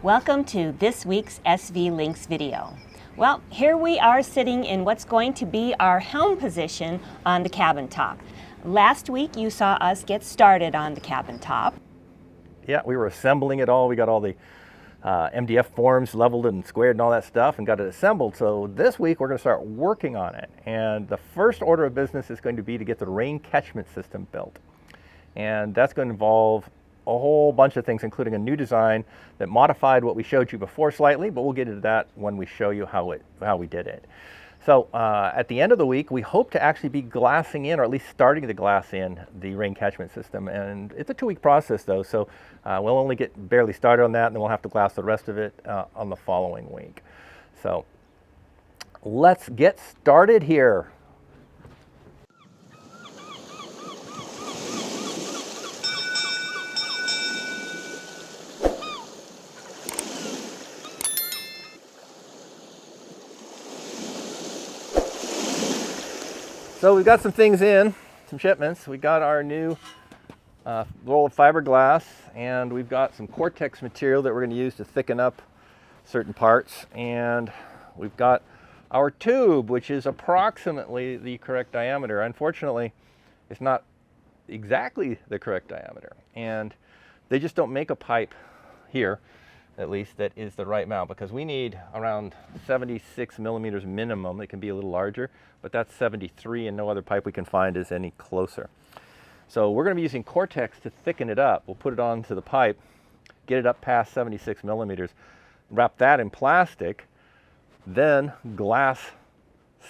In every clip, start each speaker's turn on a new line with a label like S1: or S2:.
S1: Welcome to this week's SV Lynx video. Well, here we are sitting in what's going to be our helm position on the cabin top. Last week you saw us get started on the cabin top.
S2: Yeah, we were assembling it all. We got all the MDF forms leveled and squared and all that stuff and got it assembled. So this week we're going to start working on it. And the first order of business is going to be to get the rain catchment system built. And that's going to involve a whole bunch of things, including a new design that modified what we showed you before slightly, but we'll get into that when we show you how we did it. So at the end of the week, we hope to actually be glassing in, or at least starting to glass in, the rain catchment system. And it's a 2-week process though, so we'll only get barely started on that, and then we'll have to glass the rest of it on the following week. So let's get started here. So we've got some things in, some shipments. We got our new roll of fiberglass, and we've got some Cortex material that we're going to use to thicken up certain parts. And we've got our tube, which is approximately the correct diameter. Unfortunately, it's not exactly the correct diameter. And they just don't make a pipe here, at least, that is the right amount, because we need around 76 millimeters minimum. It can be a little larger, but that's 73, and no other pipe we can find is any closer. So we're going to be using Cortex to thicken it up. We'll put it onto the pipe, get it up past 76 millimeters, wrap that in plastic, then glass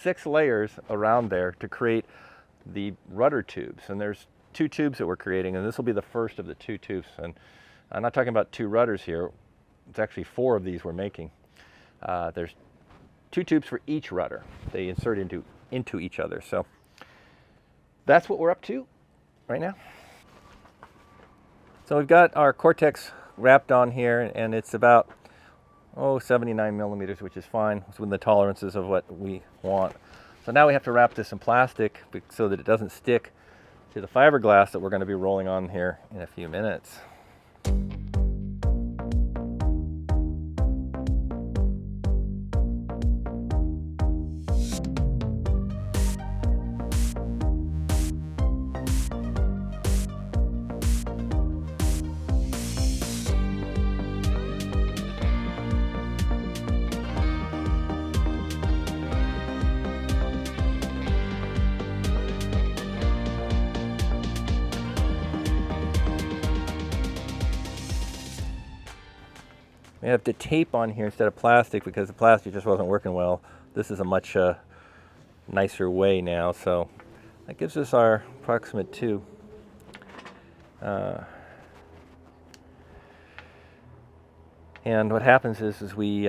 S2: 6 layers around there to create the rudder tubes. And there's 2 tubes that we're creating, and this will be the first of the 2 tubes. And I'm not talking about 2 rudders here. It's actually 4 of these we're making. There's 2 tubes for each rudder. They insert into each other. So that's what we're up to right now. So we've got our Cortex wrapped on here, and it's about 79 millimeters, which is fine. It's within the tolerances of what we want. So now we have to wrap this in plastic so that it doesn't stick to the fiberglass that we're going to be rolling on here in a few minutes. We have the tape on here instead of plastic because the plastic just wasn't working well. This is a much nicer way now, so that gives us our approximate tube. And what happens is we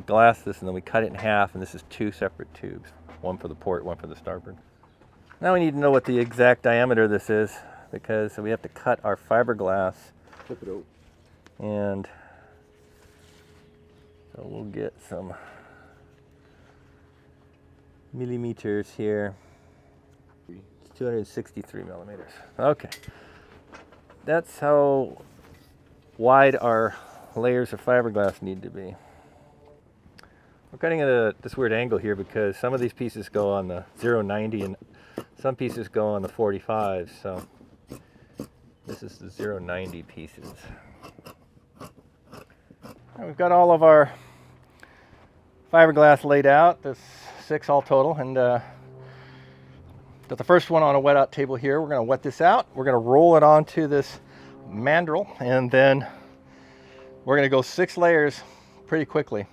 S2: glass this and then we cut it in half, and this is 2 separate tubes, one for the port, one for the starboard. Now we need to know what the exact diameter this is, because we have to cut our fiberglass.
S3: Flip it out.
S2: And so we'll get some millimeters here. It's 263 millimeters. Okay. That's how wide our layers of fiberglass need to be. We're cutting at this weird angle here because some of these pieces go on the 0.90 and some pieces go on the 45. So this is the 0.90 pieces. And we've got all of our fiberglass laid out. There's 6 all total, and got the first one on a wet out table here. We're going to wet this out. We're going to roll it onto this mandrel, and then we're going to go 6 layers pretty quickly.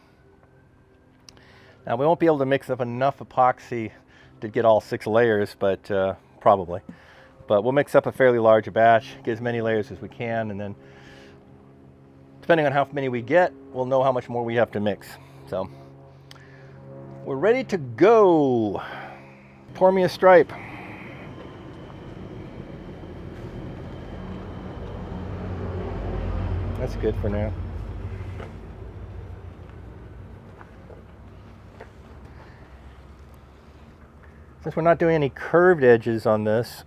S2: Now we won't be able to mix up enough epoxy to get all 6 layers, but probably. But we'll mix up a fairly large batch, get as many layers as we can, and then depending on how many we get, we'll know how much more we have to mix. So we're ready to go. Pour me a stripe. That's good for now. Since we're not doing any curved edges on this,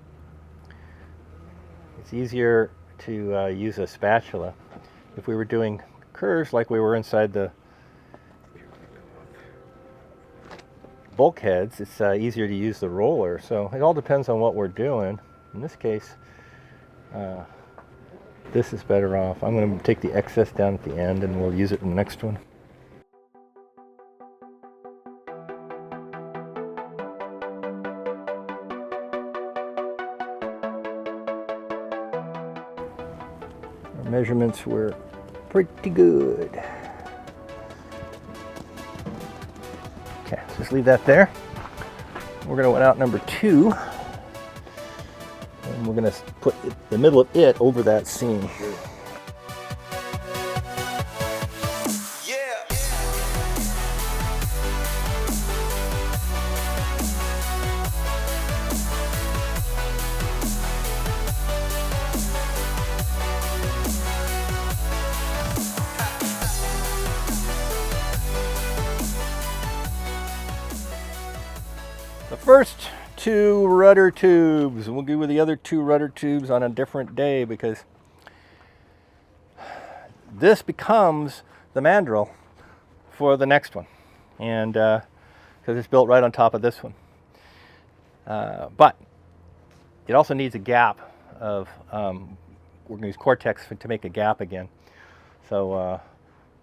S2: it's easier to use a spatula. If we were doing curves like we were inside the bulkheads, it's easier to use the roller. So it all depends on what we're doing. In this case, this is better off. I'm going to take the excess down at the end and we'll use it in the next one. Our measurements were pretty good. Okay, so just leave that there. We're going to wet out number 2. And we're going to put the middle of it over that seam. The first 2 rudder tubes. We'll do with the other 2 rudder tubes on a different day because this becomes the mandrel for the next one, and because it's built right on top of this one. But it also needs a gap of, we're going to use Cortex to make a gap again. So,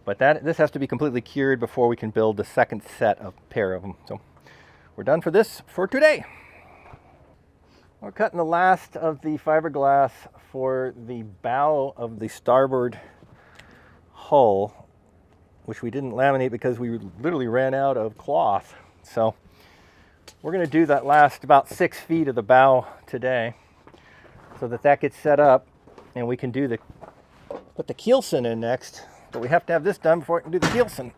S2: but this has to be completely cured before we can build the second set of pair of them. So we're done for this for today. We're cutting the last of the fiberglass for the bow of the starboard hull, which we didn't laminate because we literally ran out of cloth. So we're going to do that last about 6 feet of the bow today so that gets set up and we can do put the keelson in next. But we have to have this done before we can do the keelson.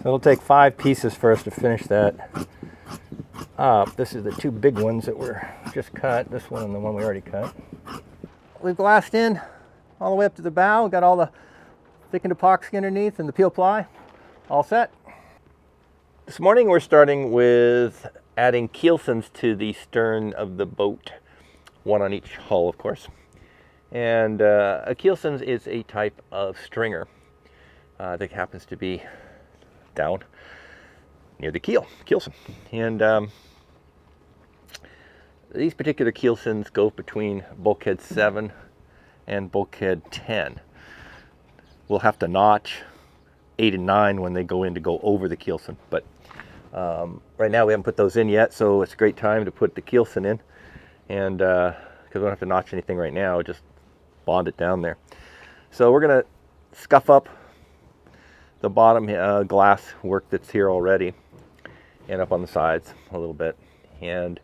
S2: So it'll take 5 pieces for us to finish that up. This is the 2 big ones that were just cut, this one and the one we already cut. We've glassed in all the way up to the bow. We've got all the thickened epoxy underneath and the peel ply all set. This morning we're starting with adding keelsons to the stern of the boat, 1 on each hull of course. And a keelson is a type of stringer that happens to be down near the keelson. And these particular keelsons go between bulkhead 7 and bulkhead 10. We'll have to notch 8 and 9 when they go over the keelson, but right now we haven't put those in yet, so it's a great time to put the keelson in, and because we don't have to notch anything right now, just bond it down there. So we're going to scuff up the bottom glass work that's here already and up on the sides a little bit, and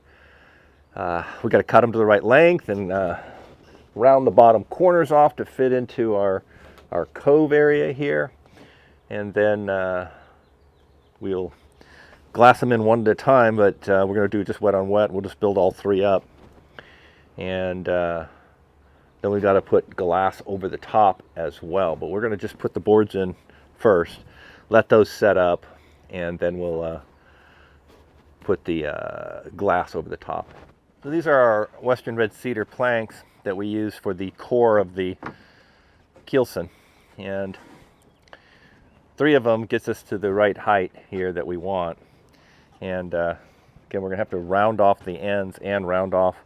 S2: we got to cut them to the right length and round the bottom corners off to fit into our cove area here, and then we'll glass them in one at a time, but we're going to do just wet on wet. We'll just build all 3 up, and then we've got to put glass over the top as well, but we're going to just put the boards in first, let those set up, and then we'll put the glass over the top. So these are our Western red cedar planks that we use for the core of the keelson, and 3 of them gets us to the right height here that we want. And again, we're going to have to round off the ends and round off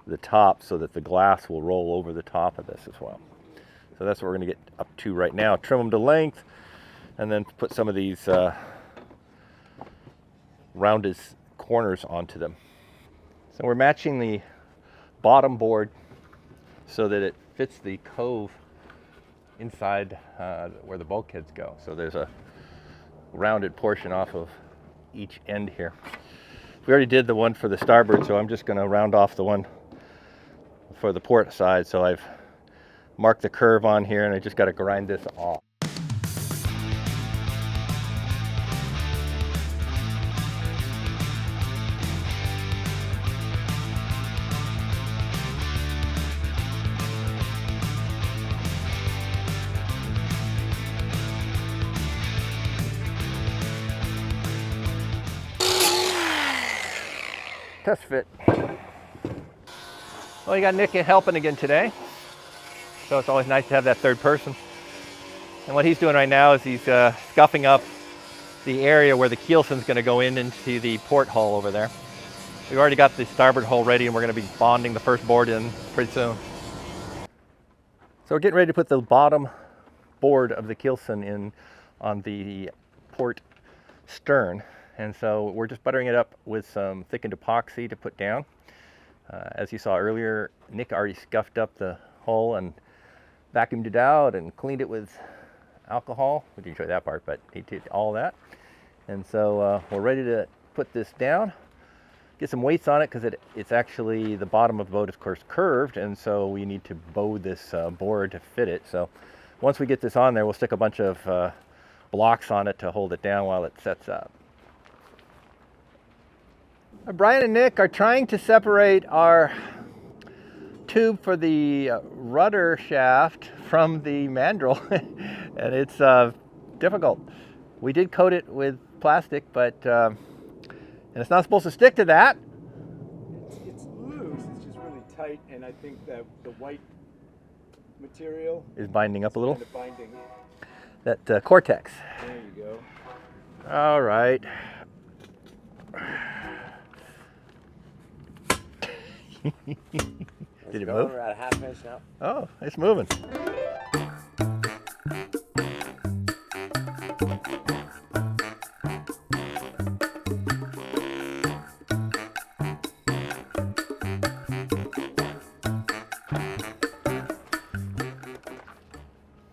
S2: the top so that the glass will roll over the top of this as well. So that's what we're going to get up to right now. Trim them to length and then put some of these rounded corners onto them. So we're matching the bottom board so that it fits the cove inside where the bulkheads go. So there's a rounded portion off of each end here. We already did the one for the starboard, so I'm just going to round off the one for the port side. So I've marked the curve on here, and I just got to grind this off. Test fit. Well, you got Nick helping again today. so it's always nice to have that third person. And what he's doing right now is he's scuffing up the area where the Keelson's going to go into the port hull over there. We've already got the starboard hull ready, and we're going to be bonding the first board in pretty soon. So we're getting ready to put the bottom board of the Keelson in on the port stern. And so we're just buttering it up with some thickened epoxy to put down. As you saw earlier, Nick already scuffed up the hull and vacuumed it out and cleaned it with alcohol. We didn't show you that part, but he did all that. And so we're ready to put this down, get some weights on it, because it's actually, the bottom of the boat is of course curved, and so we need to bow this board to fit it. So once we get this on there, we'll stick a bunch of blocks on it to hold it down while it sets up. Brian and Nick are trying to separate our tube for the rudder shaft from the mandrel, and it's difficult. We did coat it with plastic, but and it's not supposed to stick to that.
S3: It's loose, it's just really tight, and I think that the white material
S2: is binding up a little.
S3: Kind of binding.
S2: That Cortex.
S3: There you go.
S2: All right. Did it move?
S4: We're at a half inch now.
S2: Oh, it's moving.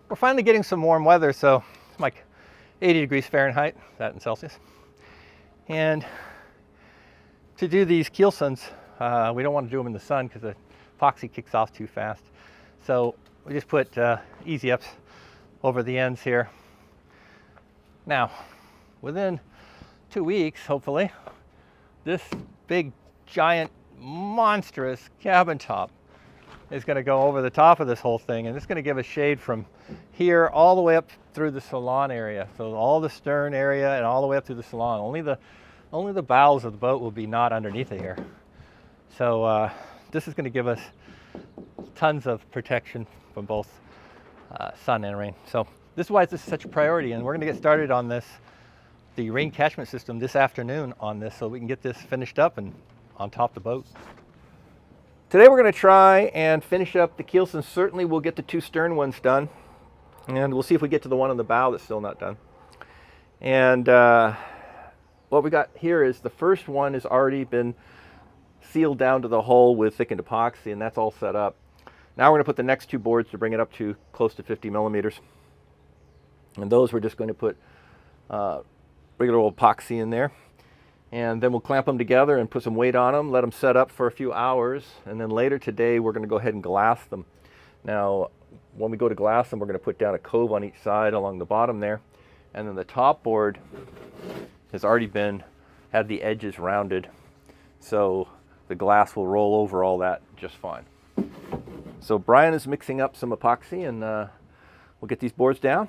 S2: We're finally getting some warm weather, so it's like 80 degrees Fahrenheit, that in Celsius. And to do these Keelsons, we don't want to do them in the sun because the epoxy kicks off too fast. So we just put easy ups over the ends here. Now, within 2 weeks, hopefully, this big, giant, monstrous cabin top is going to go over the top of this whole thing, and it's going to give us shade from here all the way up through the salon area. So all the stern area and all the way up through the salon. Only the bows of the boat will be not underneath it here. So this is going to give us tons of protection from both sun and rain. So this is why this is such a priority, and we're going to get started on this, the rain catchment system, this afternoon on this, so we can get this finished up and on top of the boat. Today we're going to try and finish up the Keelson. Certainly we'll get the 2 stern ones done, and we'll see if we get to the one on the bow that's still not done. And what we got here is the first one has already been sealed down to the hull with thickened epoxy, and that's all set up. Now we're going to put the next 2 boards to bring it up to close to 50 millimeters. And those we're just going to put regular old epoxy in there. And then we'll clamp them together and put some weight on them, let them set up for a few hours, and then later today we're going to go ahead and glass them. Now, when we go to glass them, we're going to put down a cove on each side along the bottom there, and then the top board has already had the edges rounded, so the glass will roll over all that just fine. So Brian is mixing up some epoxy, and we'll get these boards down.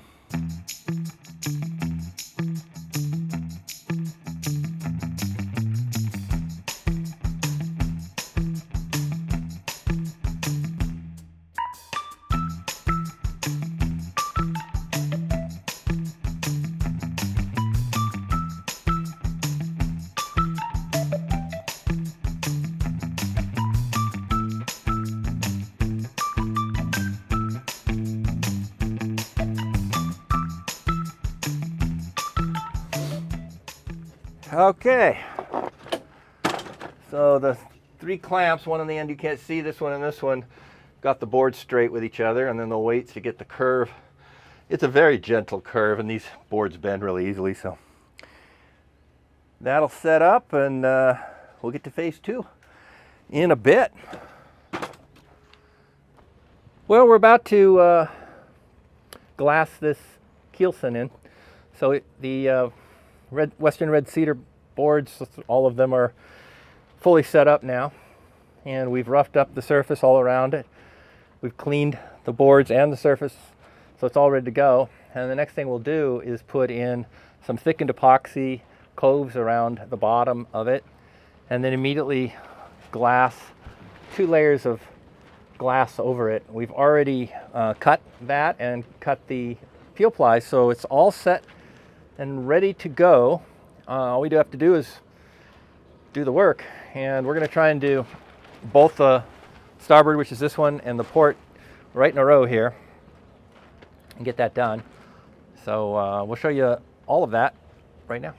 S2: Okay, so the 3 clamps, one on the end you can't see, this one and this one, got the board straight with each other, and then the weights to get the curve. It's a very gentle curve, and these boards bend really easily, so that'll set up, and we'll get to phase 2 in a bit. Well, we're about to glass this Keelson in. So the Western red cedar boards, all of them are fully set up now, and we've roughed up the surface all around it. We've cleaned the boards and the surface, so it's all ready to go. And the next thing we'll do is put in some thickened epoxy coves around the bottom of it, and then immediately glass 2 layers of glass over it. We've already cut that and cut the fuel ply, so it's all set and ready to go. All we do have to do is do the work, and we're going to try and do both the starboard, which is this one, and the port right in a row here and get that done. So we'll show you all of that right now.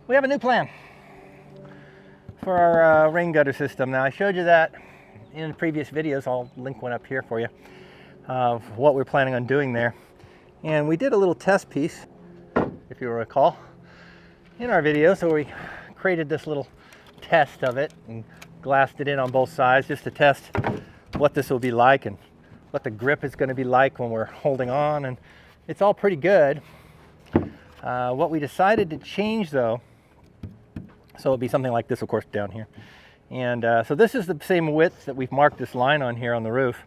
S2: We have a new plan for our rain gutter system. Now, I showed you that in previous videos. I'll link one up here for you of what we're planning on doing there. And we did a little test piece, if you recall, in our video. So we created this little test of it and glassed it in on both sides just to test what this will be like and what the grip is going to be like when we're holding on. And it's all pretty good. What we decided to change, though, so it'll be something like this, of course, down here. And so this is the same width that we've marked this line on here on the roof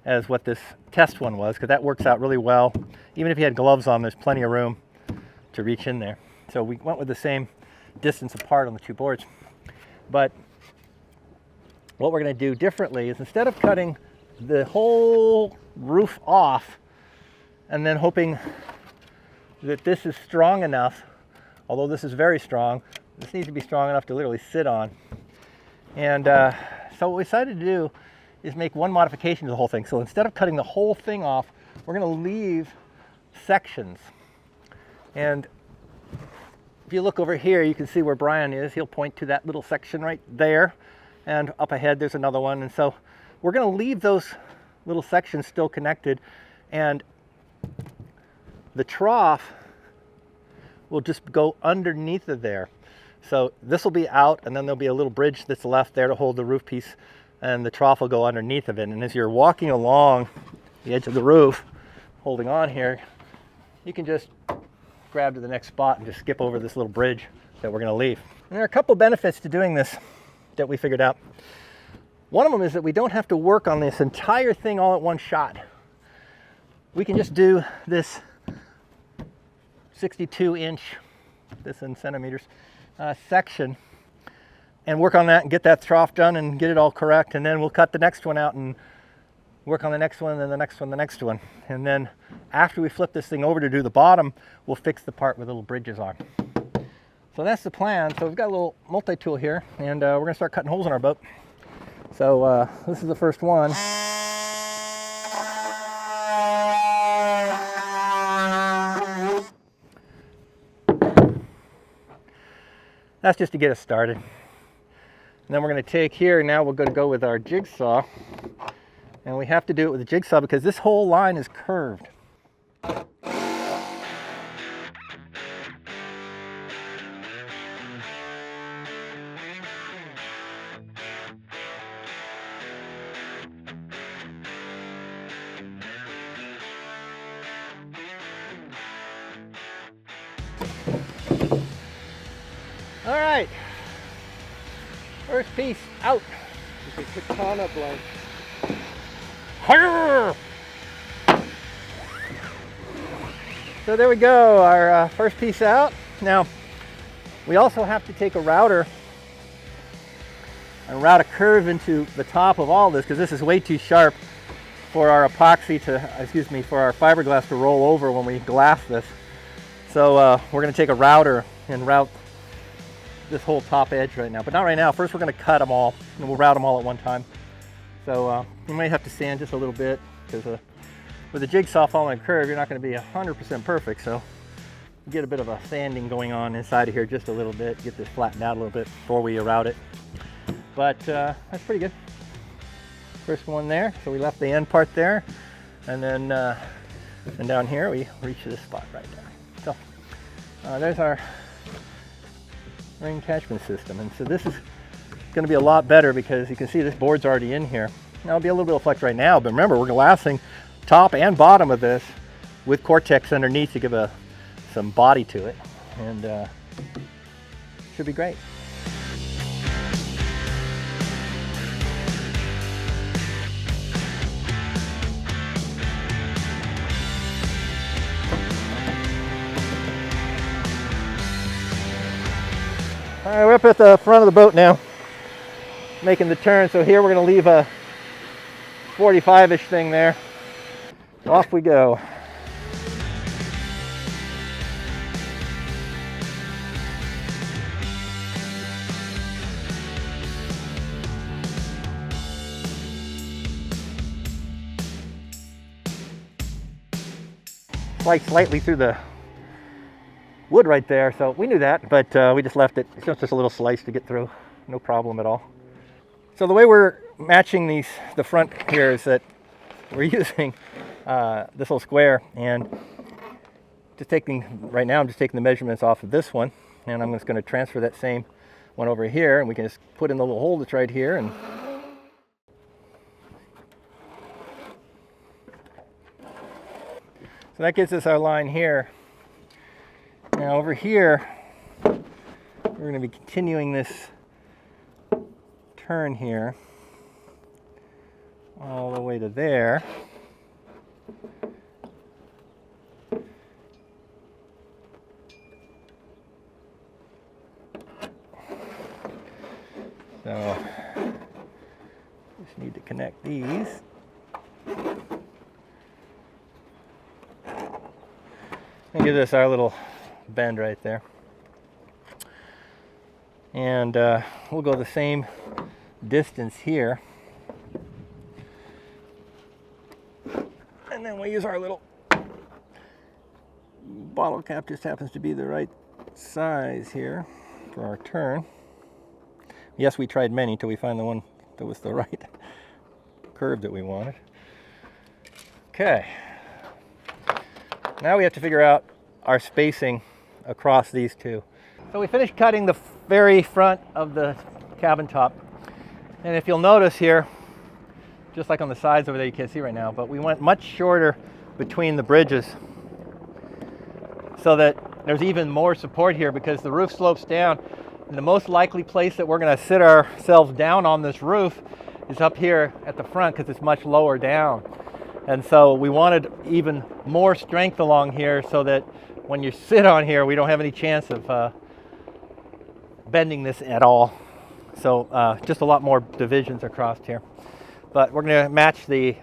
S2: as what this test one was, because that works out really well. Even if you had gloves on, there's plenty of room to reach in there. So we went with the same distance apart on the two boards. But what we're going to do differently is, instead of cutting the whole roof off and then hoping that this is strong enough, although this is very strong, this needs to be strong enough to literally sit on. And so what we decided to do is make one modification to the whole thing. So instead of cutting the whole thing off, we're going to leave sections. And if you look over here, you can see where Brian is. He'll point to that little section right there. And up ahead, there's another one. And so we're going to leave those little sections still connected. And the trough will just go underneath of there. So this will be out, and then there'll be a little bridge that's left there to hold the roof piece, and the trough will go underneath of it. And as you're walking along the edge of the roof, holding on here, you can just grab to the next spot and just skip over this little bridge that we're going to leave. And there are a couple benefits to doing this that we figured out. One of them is that we don't have to work on this entire thing all at one shot. We can just do this 62-inch, this in centimeters, section, and work on that and get that trough done and get it all correct. And then we'll cut the next one out and work on the next one, and then the next one, the next one. And then after we flip this thing over to do the bottom, we'll fix the part with little bridges on. So that's the plan. So we've got a little multi-tool here, and we're going to start cutting holes in our boat. So this is the first one. That's just to get us started. And then we're going to take here, now we're going to go with our jigsaw. And we have to do it with a jigsaw because this whole line is curved. All right, first piece out.
S3: It's a katana blade.
S2: So there we go, our first piece out. Now, we also have to take a router and route a curve into the top of all this, because this is way too sharp for our epoxy to, for our fiberglass to roll over when we glass this. So we're going to take a router and route this whole top edge right now, but not right now. First we're going to cut them all, and we'll route them all at one time. So you might have to sand just a little bit, because with a jigsaw following a curve, you're not going to be 100% perfect. So get a bit of a sanding going on inside of here just a little bit, get this flattened out a little bit before we route it. But that's pretty good. First one there, so we left the end part there, and then and down here we reach this spot right there. So there's our rain catchment system, and so this is going to be a lot better because you can see this board's already in here. Now it'll be a little bit of flex right now, but remember we're glassing top and bottom of this with Cortex underneath to give some body to it, and should be great. All right, we're up at the front of the boat now, making the turn. So here we're going to leave a 45-ish thing there. Off we go. Like slightly through the wood right there, so we knew that, but we just left it. It's just a little slice to get through, no problem at all. So the way we're matching the front here is that we're using this little square, and right now I'm just taking the measurements off of this one, and I'm just going to transfer that same one over here, and we can just put in the little hole that's right here, and so that gives us our line here. Now over here, we're going to be continuing this turn here all the way to there. So, just need to connect these. And give this our little bend right there, and we'll go the same distance here, and then we'll use our little bottle cap. Just happens to be the right size here for our turn. Yes, we tried many till we find the one that was the right curve that we wanted. Okay, now we have to figure out our spacing across these two. So we finished cutting the very front of the cabin top, and if you'll notice here, just like on the sides over there, you can't see right now, but we went much shorter between the bridges so that there's even more support here, because the roof slopes down, and the most likely place that we're going to sit ourselves down on this roof is up here at the front, because it's much lower down. And so we wanted even more strength along here so that when you sit on here, we don't have any chance of bending this at all. So just a lot more divisions across here. But we're going to match the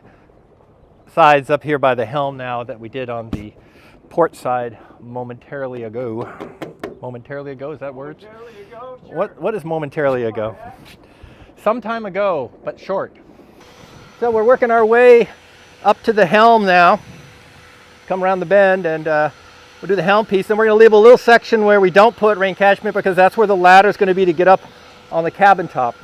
S2: sides up here by the helm now that we did on the port side momentarily ago. Momentarily ago, is that words?
S3: Momentarily ago, sure.
S2: What is momentarily ago? Some time ago, but short. So we're working our way up to the helm now. Come around the bend, and we'll do the helm piece. Then we're going to leave a little section where we don't put rain catchment, because that's where the ladder is going to be to get up on the cabin top.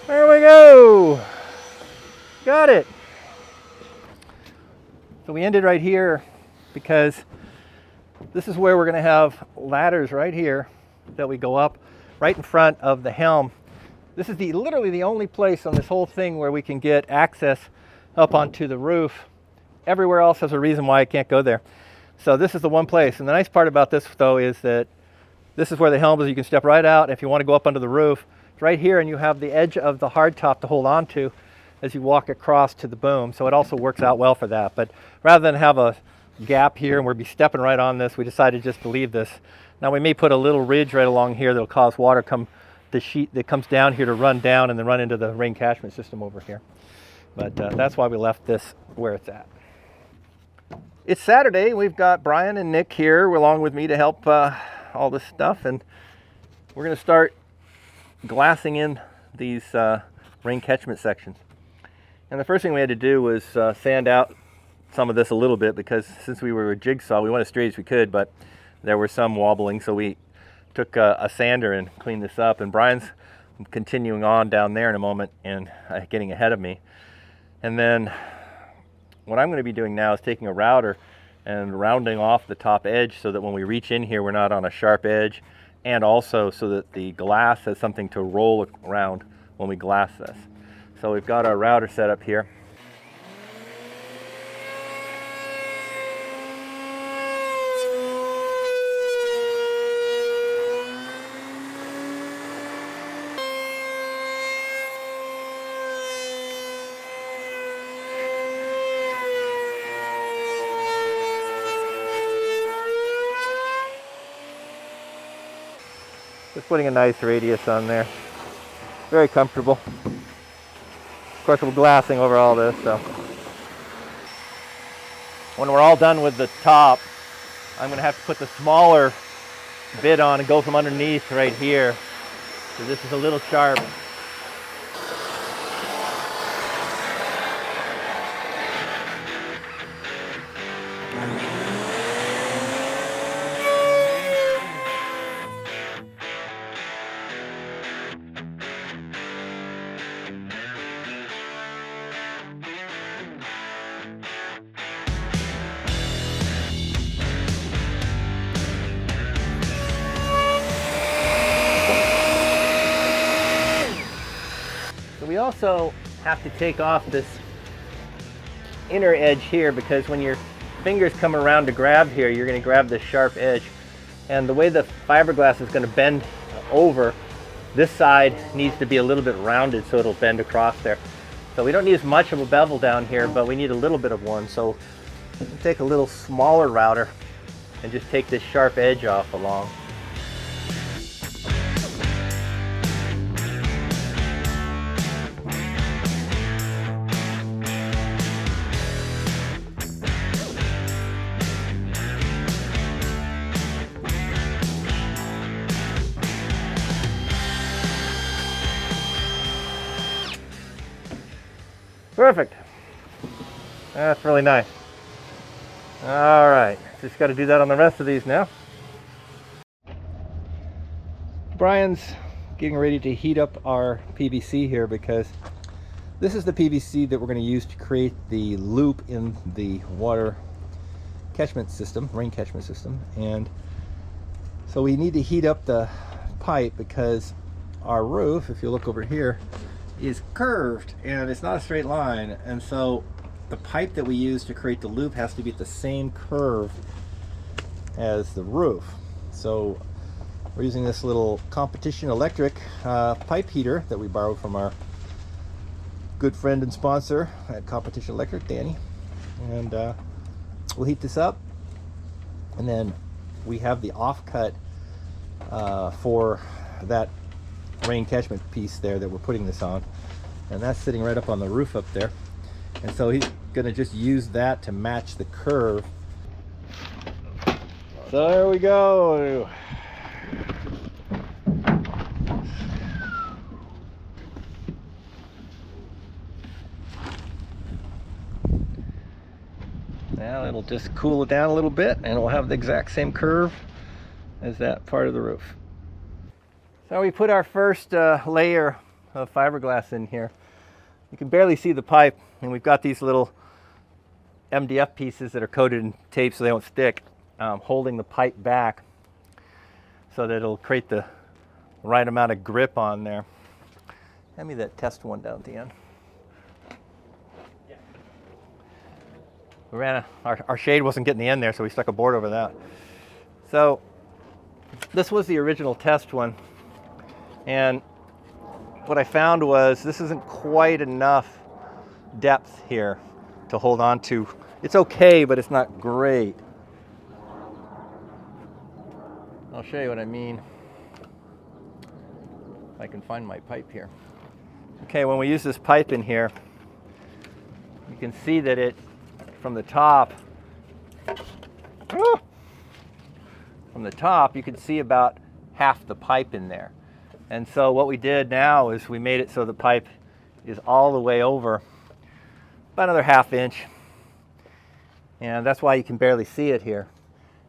S2: There we go. Got it. So we ended right here because this is where we're going to have ladders right here that we go up right in front of the helm. This is literally the only place on this whole thing where we can get access up onto the roof. Everywhere else has a reason why I can't go there. So this is the one place. And the nice part about this though is that this is where the helm is. You can step right out. If you want to go up under the roof, it's right here, and you have the edge of the hardtop to hold on to as you walk across to the boom. So it also works out well for that. But rather than have a gap here and we'll be stepping right on this, we decided just to leave this. Now we may put a little ridge right along here that'll cause water come the sheet that comes down here to run down and then run into the rain catchment system over here. But that's why we left this where it's at. It's Saturday. We've got Brian and Nick here along with me to help all this stuff, and we're going to start glassing in these rain catchment sections. And the first thing we had to do was sand out some of this a little bit, because since we were a jigsaw, we went as straight as we could, but there were some wobbling, so we took a sander and cleaned this up. And Brian's continuing on down there in a moment and getting ahead of me. And then what I'm going to be doing now is taking a router and rounding off the top edge so that when we reach in here, we're not on a sharp edge, and also so that the glass has something to roll around when we glass this. So we've got our router set up here. Just putting a nice radius on there. Very comfortable. Of course, we're glassing over all this, so. When we're all done with the top, I'm going to have to put the smaller bit on and go from underneath right here. So this is a little sharp. We also have to take off this inner edge here, because when your fingers come around to grab here, you're going to grab this sharp edge. And the way the fiberglass is going to bend over, this side needs to be a little bit rounded so it'll bend across there. So we don't need as much of a bevel down here, but we need a little bit of one. So we'll take a little smaller router and just take this sharp edge off along. Perfect. That's really nice. All right, just got to do that on the rest of these now. Brian's getting ready to heat up our PVC here, because this is the PVC that we're going to use to create the loop in the water catchment system, rain catchment system. And so we need to heat up the pipe, because our roof, if you look over here, is curved and it's not a straight line, and so the pipe that we use to create the loop has to be at the same curve as the roof. So we're using this little competition electric pipe heater that we borrowed from our good friend and sponsor at Competition Electric, Danny. And we'll heat this up, and then we have the offcut for that rain catchment piece there that we're putting this on, and that's sitting right up on the roof up there. And so he's going to just use that to match the curve. So there we go. Now it'll just cool it down a little bit, and it'll have the exact same curve as that part of the roof. So we put our first layer of fiberglass in here. You can barely see the pipe, and we've got these little MDF pieces that are coated in tape so they don't stick, holding the pipe back so that it'll create the right amount of grip on there. Hand me that test one down at the end. our shade wasn't getting in there, so we stuck a board over that. So this was the original test one, and what I found was this isn't quite enough depth here to hold on to. It's okay, but it's not great. I'll show you what I mean. If I can find my pipe here. Okay, when we use this pipe in here, you can see that it, from the top, you can see about half the pipe in there. And so what we did now is we made it so the pipe is all the way over, about another ½ inch. And that's why you can barely see it here.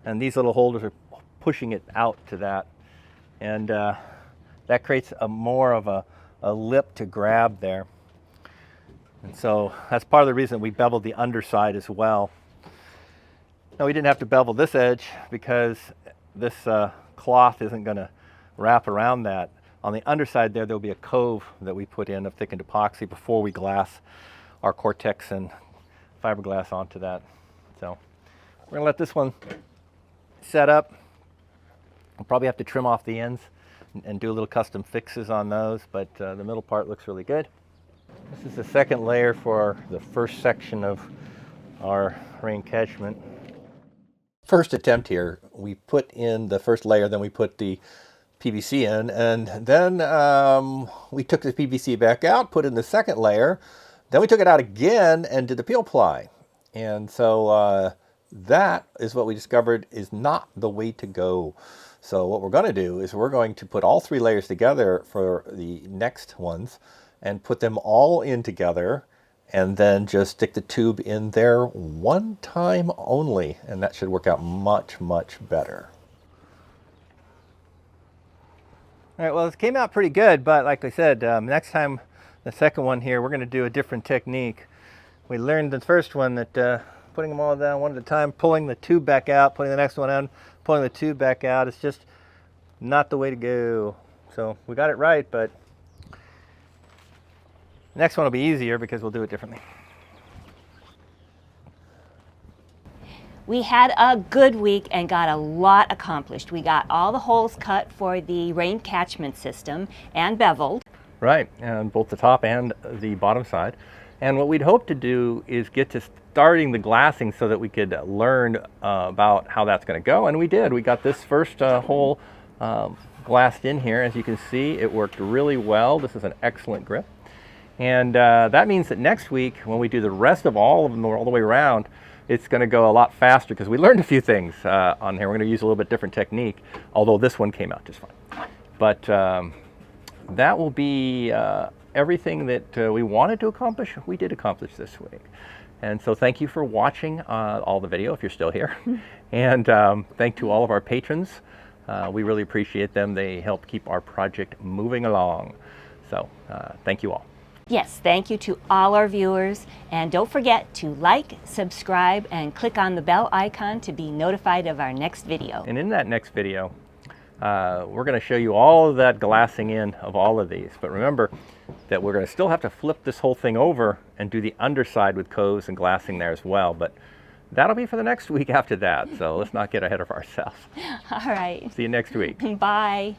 S2: And these little holders are pushing it out to that. And that creates more of a lip to grab there. And so that's part of the reason we beveled the underside as well. Now we didn't have to bevel this edge because this cloth isn't going to wrap around that. On the underside there'll be a cove that we put in of thickened epoxy before we glass our Cortex and fiberglass onto that. So we're going to let this one set up. We'll probably have to trim off the ends and do a little custom fixes on those, but the middle part looks really good. This is the second layer for the first section of our rain catchment. First attempt here, we put in the first layer, then we put the PVC in, and then we took the PVC back out, put in the second layer, then we took it out again and did the peel ply. And so that is what we discovered is not the way to go. So what we're going to do is we're going to put all 3 layers together for the next ones and put them all in together and then just stick the tube in there one time only, and that should work out much, much better. All right, well, this came out pretty good, but like I said, next time, the second one here, we're going to do a different technique. We learned the first one that putting them all down one at a time, pulling the tube back out, putting the next one in, pulling the tube back out, it's just not the way to go. So we got it right, but next one will be easier because we'll do it differently.
S1: We had a good week and got a lot accomplished. We got all the holes cut for the rain catchment system and beveled.
S2: Right, and both the top and the bottom side. And what we'd hope to do is get to starting the glassing so that we could learn about how that's going to go. And we did. We got this first hole glassed in here. As you can see, it worked really well. This is an excellent grip. And that means that next week, when we do the rest of all of them all the way around, it's going to go a lot faster because we learned a few things on here. We're going to use a little bit different technique, although this one came out just fine. But that will be everything that we wanted to accomplish. We did accomplish this week. And so thank you for watching all the video if you're still here. And thank to all of our patrons. We really appreciate them. They help keep our project moving along. So thank you all.
S1: Yes, thank you to all our viewers. And don't forget to like, subscribe, and click on the bell icon to be notified of our next video.
S2: And in that next video, we're going to show you all of that glassing in of all of these. But remember that we're going to still have to flip this whole thing over and do the underside with coves and glassing there as well. But that'll be for the next week after that. So let's not get ahead of ourselves.
S1: All right.
S2: See you next week.
S1: Bye.